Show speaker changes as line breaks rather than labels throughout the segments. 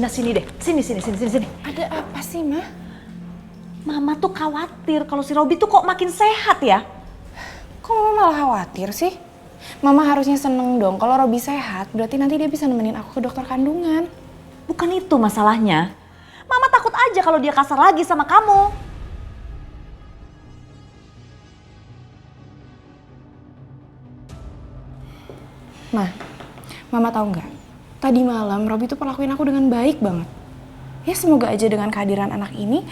Linda sini deh. Sini.
Ada apa sih, Ma?
Mama tuh khawatir kalau si Robi tuh kok makin sehat ya.
Kok Mama malah khawatir sih? Mama harusnya seneng dong kalau Robi sehat, berarti nanti dia bisa nemenin aku ke dokter kandungan.
Bukan itu masalahnya. Mama takut aja kalau dia kasar lagi sama kamu.
Mama tahu nggak? Tadi malam Robi tuh perlakuin aku dengan baik banget. Ya semoga aja dengan kehadiran anak ini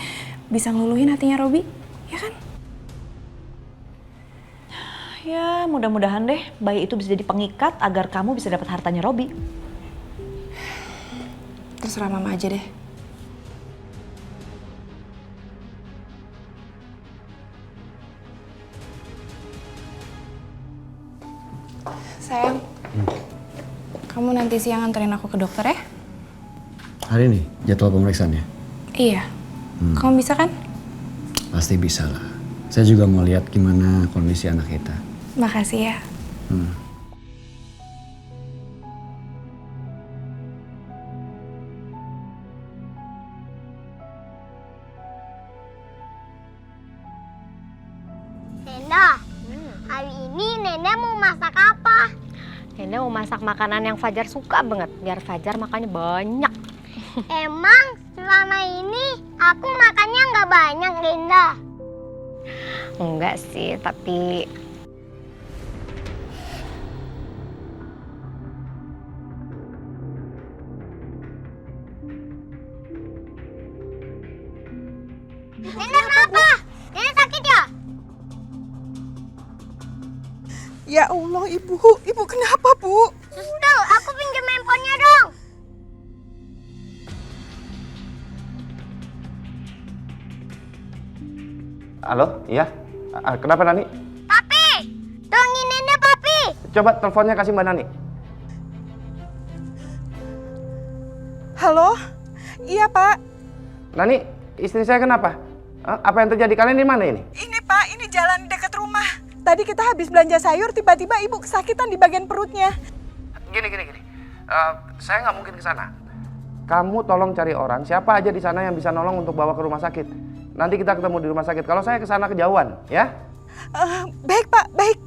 bisa ngeluluhin hatinya Robi, ya kan?
Ya mudah-mudahan deh bayi itu bisa jadi pengikat agar kamu bisa dapat hartanya Robi.
Terserah Mama aja deh. Sayang, kamu nanti siang anterin aku ke dokter ya?
Hari ini jadwal pemeriksaannya?
Iya. Kamu bisa kan?
Pasti bisa lah. Saya juga mau lihat gimana kondisi anak kita.
Makasih ya.
Nena, hari ini Nenek mau masak apa?
Nenek mau masak makanan yang Fajar suka banget, biar Fajar makannya banyak.
Emang selama ini aku makannya nggak banyak, Linda.
Enggak sih, tapi
Nenek kenapa? Nenek sakit ya?
Ya Allah, Ibu kenapa, Bu?
Suster, aku pinjam handphonenya dong.
Halo, iya? Kenapa Nani?
Papi, tolongin Nenek, Papi.
Coba teleponnya kasih Mbak Nani.
Halo? Iya, Pak.
Nani, istri saya kenapa? Apa yang terjadi? Kalian di mana ini?
Ini, Pak, ini jalan dekat rumah. Tadi kita habis belanja sayur, tiba-tiba Ibu kesakitan di bagian perutnya.
Gini. Saya nggak mungkin ke sana. Kamu tolong cari orang, siapa aja di sana yang bisa nolong untuk bawa ke rumah sakit. Nanti kita ketemu di rumah sakit. Kalau saya ke sana kejauhan, ya?
Baik, Pak, baik.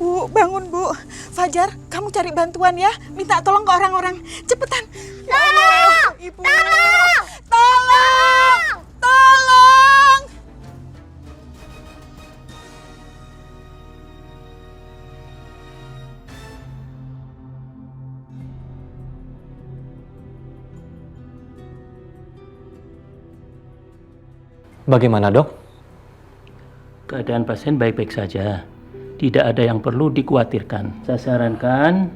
Bu, bangun, Bu. Fajar, kamu cari bantuan ya. Minta tolong ke orang-orang. Cepetan. Ya Allah, Ibu. Tolong!
Bagaimana, Dok?
Keadaan pasien baik-baik saja. Tidak ada yang perlu dikhawatirkan. Saya sarankan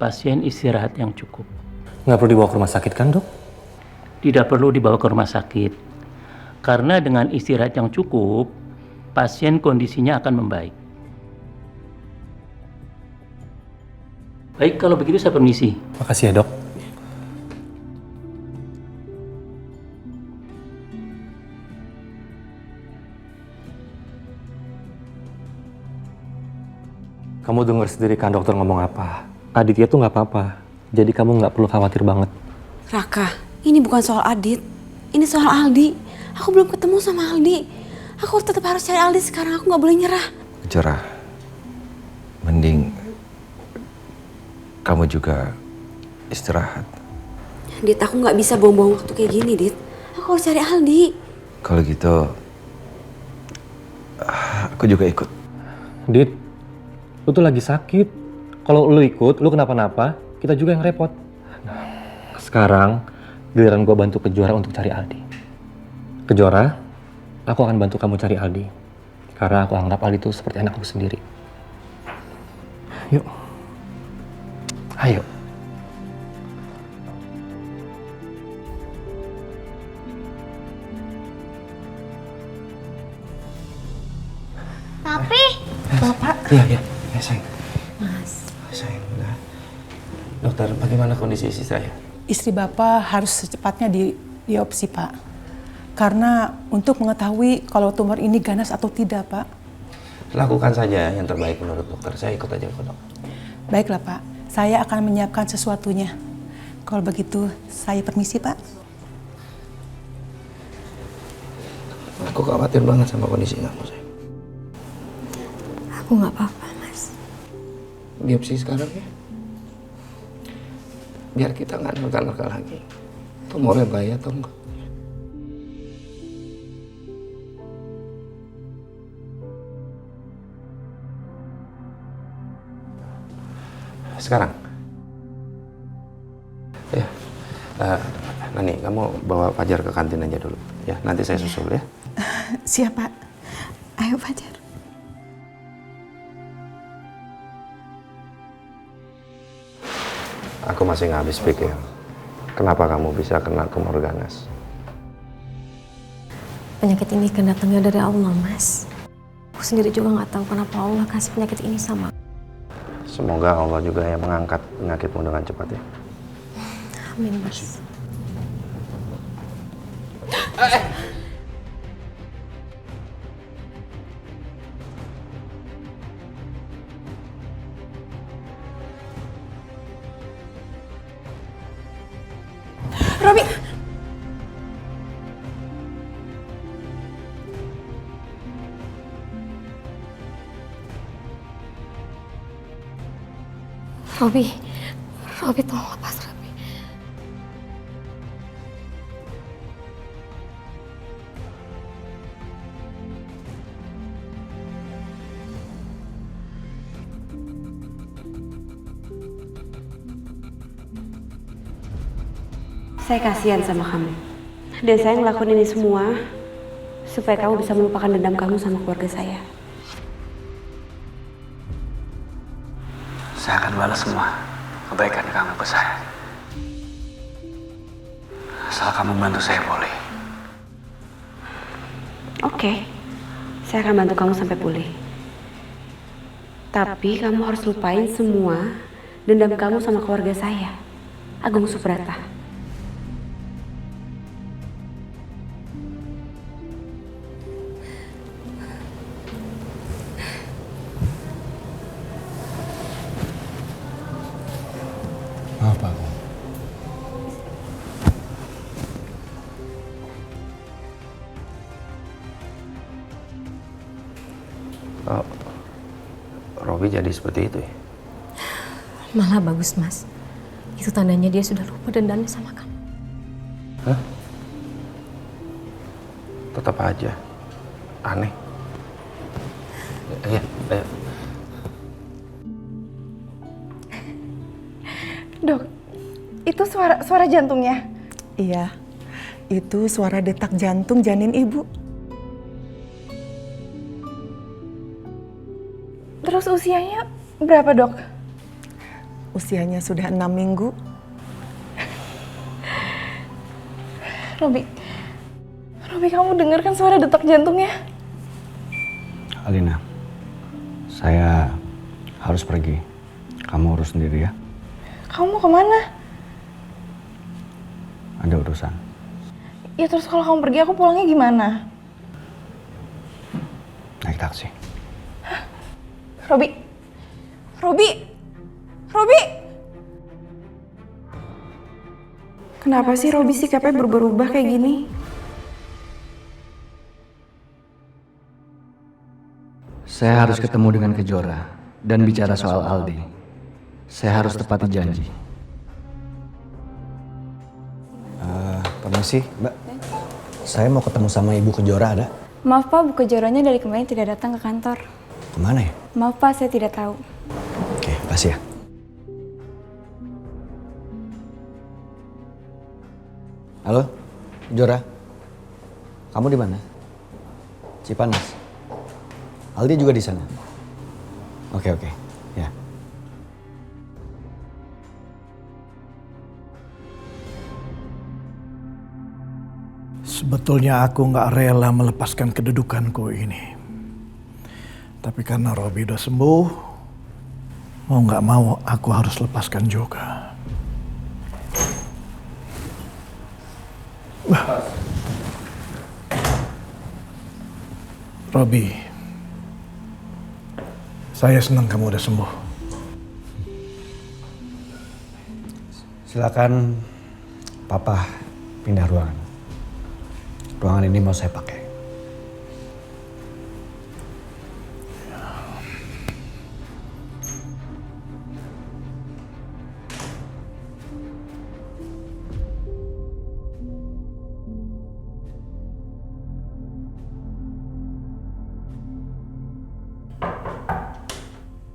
pasien istirahat yang cukup.
Nggak perlu dibawa ke rumah sakit kan, Dok?
Tidak perlu dibawa ke rumah sakit. Karena dengan istirahat yang cukup, pasien kondisinya akan membaik. Baik, kalau begitu saya permisi.
Makasih ya, Dok. Kamu dengar sendiri kan dokter ngomong apa. Aditya tuh nggak apa-apa. Jadi kamu nggak perlu khawatir banget.
Raka, ini bukan soal Adit. Ini soal Aldi. Aku belum ketemu sama Aldi. Aku tetap harus cari Aldi sekarang. Aku nggak boleh nyerah.
Cerah. Mending kamu juga istirahat.
Dit, aku nggak bisa buang-buang waktu kayak gini, Dit. Aku harus cari Aldi.
Kalau gitu, aku juga ikut.
Dit, lu tuh lagi sakit. Kalau lu ikut, lu kenapa-napa, kita juga yang repot. Nah, sekarang giliran gua bantu Kejora untuk cari Aldi. Kejora, aku akan bantu kamu cari Aldi. Karena aku anggap Aldi itu seperti anakku sendiri. Yuk. Ayo.
Papi,
Bapak.
Iya, sayang. Mas. Sayang, udah. Dokter, bagaimana kondisi istri saya?
Istri Bapak harus secepatnya diopsi, Pak. Karena untuk mengetahui kalau tumor ini ganas atau tidak, Pak.
Lakukan saja yang terbaik menurut dokter. Saya ikut aja kok, Dok.
Baiklah, Pak. Saya akan menyiapkan sesuatunya. Kalau begitu, saya permisi, Pak.
Aku khawatir banget sama kondisi kamu, sayang.
Aku nggak apa-apa, Mas.
Biopsi sekarang ya. Biar kita nggak nerka-nerka lagi. Tumornya bahaya atau enggak? Sekarang. Ya. Nani, kamu bawa Fajar ke kantin aja dulu. Ya, nanti saya susul ya.
Siap, Pak. Ayo, Fajar.
Aku masih nggak habis pikir. Kenapa kamu bisa kena tumor ganas?
Penyakit ini kan datangnya dari Allah, Mas. Aku sendiri juga nggak tahu kenapa Allah kasih penyakit ini sama.
Semoga Allah juga yang mengangkat penyakitmu dengan cepat ya.
Amin, Mas.
Robi!
Robi tolong lepas Robi.
Saya kasihan sama kamu. Dan saya ngelakuin ini semua supaya kamu bisa melupakan dendam kamu sama keluarga saya.
Saya akan balas semua kebaikan kamu ke saya. Asal kamu bantu saya boleh.
Oke, saya akan bantu kamu sampai pulih. Tapi kamu harus lupain semua dendam kamu sama keluarga saya, Agung Subrata.
Maaf, Pak.
Oh, Robi jadi seperti itu ya?
Malah bagus, Mas. Itu tandanya dia sudah lupa dendamnya sama kamu.
Hah? Tetap aja. Aneh. Iya, ayo.
Dok, itu suara jantungnya.
Iya, itu suara detak jantung janin ibu.
Terus usianya berapa, Dok?
Usianya sudah 6 minggu.
Robi, kamu dengar kan suara detak jantungnya?
Alina, saya harus pergi. Kamu urus sendiri ya.
Kamu mau kemana?
Ada urusan.
Ya terus kalau kamu pergi, aku pulangnya gimana?
Naik taksi.
Robi! Kenapa sih Robi sikapnya berubah kayak gini?
Saya harus ketemu dengan Kejora dan bicara soal Aldi. Saya harus tepati janji. Permisi, Mbak. Saya mau ketemu sama Ibu Kejora, ada?
Maaf Pak, Bu Kejoranya dari kemarin tidak datang ke kantor.
Kemana ya?
Maaf Pak, saya tidak tahu.
Oke, makasih ya. Halo, Kejora. Kamu di mana? Cipanas. Aldi juga di sana. Oke, ya.
Sebetulnya aku nggak rela melepaskan kedudukanku ini. Tapi karena Robi udah sembuh, mau nggak mau aku harus lepaskan juga. Robi, saya senang kamu udah sembuh.
Silakan Papa pindah ruangan. Ruangan ini mau saya pakai.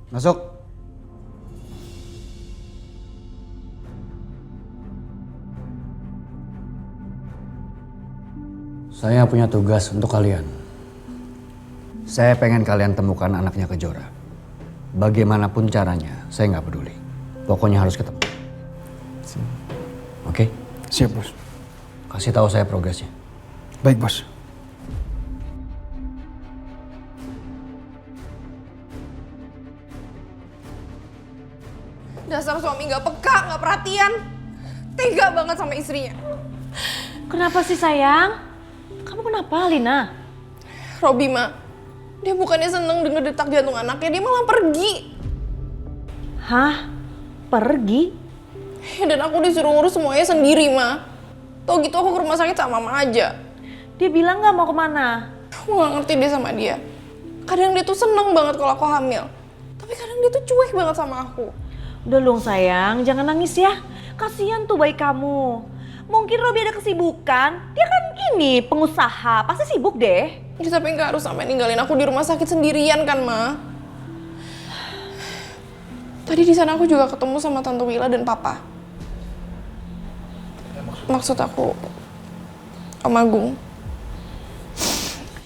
Masuk. Saya punya tugas untuk kalian. Saya pengen kalian temukan anaknya Kejora. Bagaimanapun caranya, saya nggak peduli. Pokoknya harus ketemu. Oke?
Siap, Bos.
Kasih tahu saya progresnya.
Baik, Bos.
Dasar suami gak peka, gak perhatian. Tega banget sama istrinya.
Kenapa sih sayang? Kamu kenapa Lina?
Robi, Ma. Dia bukannya seneng denger detak jantung anaknya, dia malah pergi.
Hah? Pergi?
Dan aku disuruh ngurus semuanya sendiri, Ma. Tau gitu aku ke rumah sakit sama Mama aja.
Dia bilang gak mau kemana?
Aku gak ngerti deh sama dia. Kadang dia tuh seneng banget kalau aku hamil. Tapi kadang dia tuh cuek banget sama aku.
Udah dong sayang, jangan nangis ya. Kasihan tuh bayi kamu. Mungkin Robi ada kesibukan. Dia kan ini pengusaha, pasti sibuk deh.
Ya, tapi nggak harus sampai ninggalin aku di rumah sakit sendirian kan, Ma. Tadi di sana aku juga ketemu sama Tante Wila dan Papa. Maksud aku, Om Agung.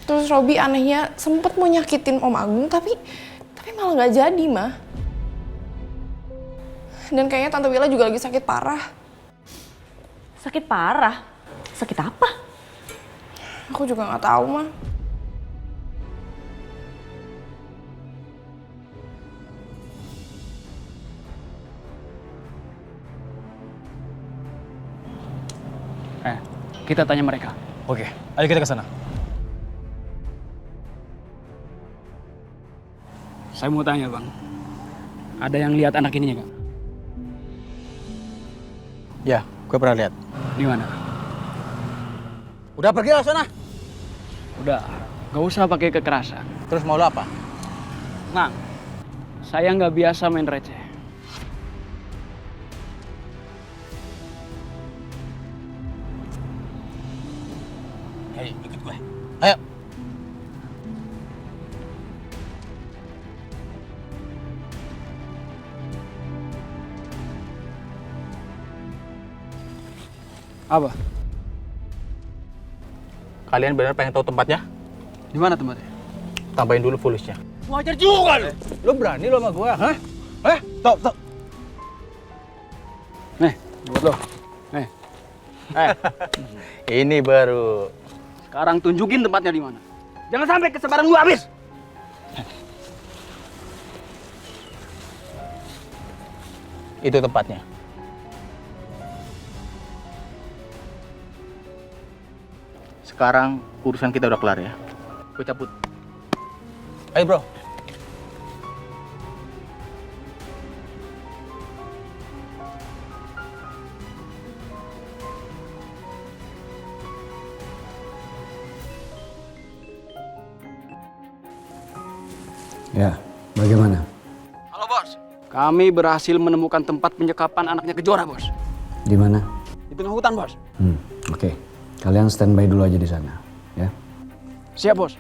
Terus Robi anehnya sempet mau nyakitin Om Agung, tapi malah nggak jadi, Ma. Dan kayaknya Tante Wila juga lagi sakit parah.
Sakit parah? Sakit apa?
Aku juga nggak tahu, Ma.
Kita tanya mereka.
Oke, ayo kita ke sana.
Saya mau tanya, Bang. Ada yang lihat anak ininya nggak?
Ya, gue pernah lihat.
Di mana?
Udah pergi lah sana.
Udah, gak usah pakai kekerasan.
Terus mau lo apa?
Nah, saya nggak biasa main receh.
Hei, ikut gue. Ayo.
Apa?
Kalian benar pengen tahu tempatnya?
Di mana tempatnya?
Tambahin dulu fulusnya.
Wajar juga lu.
Lu berani lo sama gue, hah? Tok.
Nih, buat lo. Nih.
Ini baru.
Sekarang tunjukin tempatnya di mana. Jangan sampai kesebaran lu habis.
Itu tempatnya. Sekarang urusan kita udah kelar ya. Gue cabut. Ayo bro.
Ya, bagaimana?
Halo bos. Kami berhasil menemukan tempat penyekapan anaknya Kejora, bos.
Di mana?
Di tengah hutan, bos.
Oke. Kalian standby dulu aja di sana, ya.
Siap, bos.